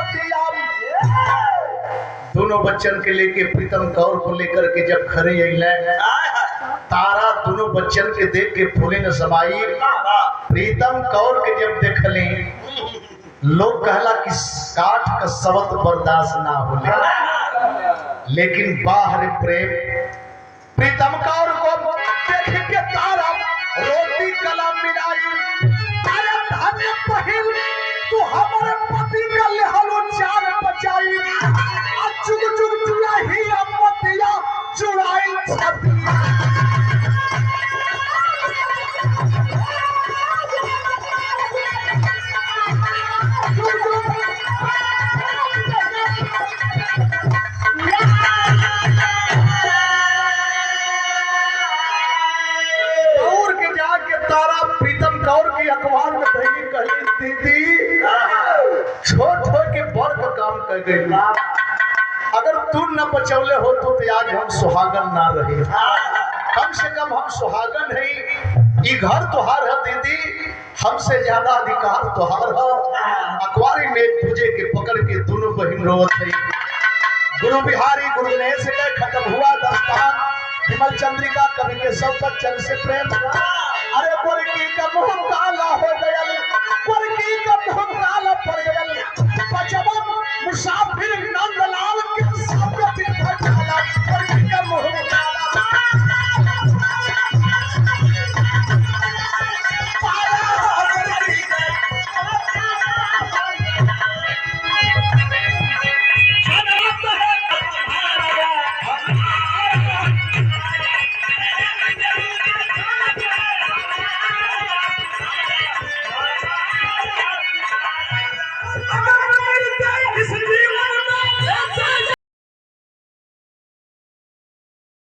पतिया। दोनों बच्चन के लेके प्रीतम कौर को लेकर के जब घरे अइले, तारा दोनों बच्चन के देख के फूले न समाई। प्रीतम कौर के जब देखली, लोग कहला कि काठ का शब्द बर्दाश्त ना होले, लेकिन बाहर प्रेम प्रीतम कौर को देख के तारा रोटी कलम मिलाई। तारा धन्य पहिल तू हमारे पति का लेहलो जान बचाई। जुग जुग जुआ ही अमतिया जुड़ाई छतिया। दौड़ के जाके तारा प्रीतम कौर की अखबार में धैली कहली, दीदी छोट हो के बड़ का काम कर गई। अगर तू न बचौले हो तो आज हम सुहागन ना रहे। कम से कम हम सुहागन है। ये घर तुहार है दीदी, हमसे ज्यादा अधिकार तुहार है। अखबारी में तुझे के पकड़ के दोनों बहन रोवत है। गुरु बिहारी गुरु गणेश का खत्म हुआ दस्तान। विमल चंद्रिका कवि के सब बच्चन से प्रेम। अरे गोरकी का मुंह काला हो गया, गोरकी का मुंह काला पड़ गया। बचवन मुसाफिर